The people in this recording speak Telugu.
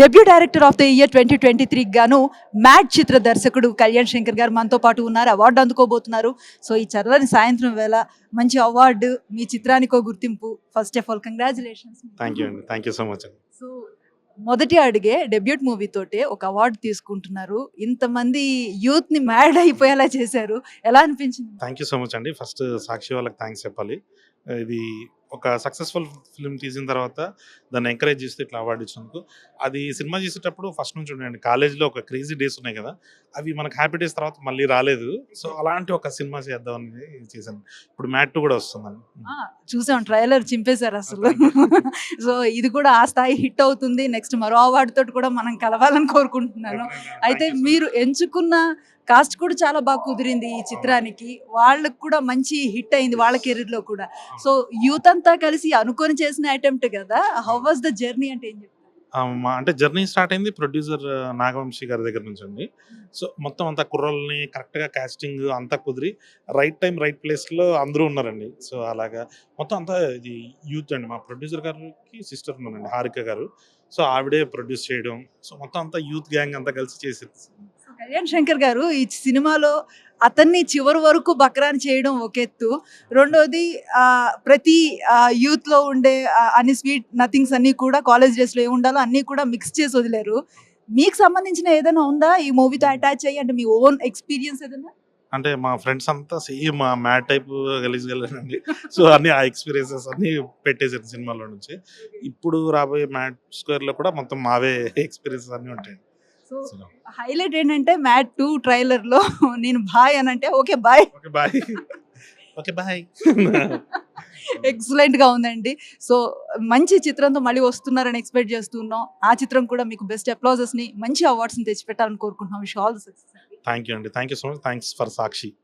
Debut director of the year 2023 గాను మ్యాడ్ చిత్ర దర్శకుడు కళ్యాణ్ శంకర్ గారు మనతో పాటు ఉన్నారు. అవార్డు అందుకోబోతున్నారు. సో ఈ చల్లని సాయంత్రం వేళ మంచి అవార్డు, మీ చిత్రానికో గుర్తింపు. First of all congratulations. Thank you అండి, థ్యాంక్ యూ సో మచ్ అండి. సో మొదటి అడుగే డెబ్యూట్ మూవీ తోటే ఒక అవార్డు తీసుకుంటున్నారు. ఇంతమంది యూత్ ని మ్యాడ్ అయిపోయేలా చేశారు. ఎలా అనిపించింది? థ్యాంక్ యూ సో మచ్ అండి. ఫస్ట్ సాక్షి వాళ్ళకి థ్యాంక్స్ చెప్పాలి. ఇది ఒక సక్సెస్ఫుల్ ఫిల్మ్ తీసిన తర్వాత దాన్ని ఎంకరేజ్ చేస్తే ఇట్లా అవార్డు ఇచ్చినందుకు. అది సినిమా చేసేటప్పుడు ఫస్ట్ నుంచి ఉండండి, కాలేజ్లో ఒక క్రేజీ డేస్ ఉన్నాయి కదా, అవి మనకు హ్యాపీ డేస్ తర్వాత మళ్ళీ రాలేదు. సో అలాంటి ఒక సినిమా చేద్దామని చేశాను. ఇప్పుడు మ్యాట్ 2 కూడా వస్తుందండి. చూసాం, ట్రైలర్ చింపేశారు అసలు. సో ఇది కూడా ఆ స్థాయి హిట్ అవుతుంది. నెక్స్ట్ మరో అవార్డు తోటి కూడా మనం కలవాలని కోరుకుంటున్నాను. అయితే మీరు ఎంచుకున్న కాస్ట్ కూడా చాలా బాగా కుదిరింది ఈ చిత్రానికి. వాళ్ళకు కూడా మంచి హిట్ అయింది వాళ్ళ కెరీర్ లో కూడా. సో యూత్ అంతా కలిసి అనుకొని చేసిన అటెంప్ట్ కదా, హౌ వాస్ ద జర్నీ అంటే ఏం చెప్తారు? అంటే జర్నీ స్టార్ట్ అయింది ప్రొడ్యూసర్ నాగవంశీ గారి దగ్గర నుంచి అండి. సో మొత్తం అంతా కుర్రల్ని కరెక్ట్గా కాస్టింగ్ అంతా కుదిరి రైట్ టైం రైట్ ప్లేస్లో అందరూ ఉన్నారండి. సో అలాగా మొత్తం అంతా ఇది యూత్ అండి. మా ప్రొడ్యూసర్ గారికి సిస్టర్ ఉన్నారండి, హారిక గారు. సో ఆవిడే ప్రొడ్యూస్ చేయడం, సో మొత్తం అంతా యూత్ గ్యాంగ్ అంతా కలిసి చేసేది. కళ్యాణ్ శంకర్ గారు ఈ సినిమాలో అతన్ని చివరి వరకు బక్రాన్ చేయడం ఒక ఎత్తు, రెండోది ప్రతి యూత్ లో ఉండే అన్ని స్వీట్ నథింగ్స్ అన్ని కూడా కాలేజ్ డేస్ లో ఏమి ఉండాలో అన్ని కూడా మిక్స్ చేసి వదిలేరు. మీకు సంబంధించిన ఏదైనా ఉందా ఈ మూవీతో అటాచ్ అయ్యి, అంటే మీ ఓన్ ఎక్స్పీరియన్స్ ఏదైనా? అంటే మా ఫ్రెండ్స్ అంతా సేమ్ మ్యాట్ టైప్ గలీజ్గలండి. సో అన్ని ఆ ఎక్స్పీరియన్సెస్ అన్ని పెట్టేసారు సినిమాలో నుంచి. ఇప్పుడు రాబోయే మ్యాట్ స్క్వేర్లో కూడా మొత్తం మావే ఎక్స్పీరియన్సెస్ అన్నీ ఉంటాయి. సో హైలైట్ ఏంటంటే మ్యాట్ 2 ట్రైలర్ లో నేను బాయ్ అని అంటే okay bye, okay bye, okay bye. Excellent గా ఉందండి. సో మంచి చిత్రంతో మళ్ళీ వస్తున్నారని ఎక్స్పెక్ట్ చేస్తున్నాం. ఆ చిత్రం కూడా మీకు బెస్ట్ అప్లాజెస్ ని, మంచి అవార్డ్స్ ని తెచ్చిపెట్టాలని కోరుకుంటున్నాం. Wish all the success. Thank you అండి, thank you so much. Thanks for Sakshi.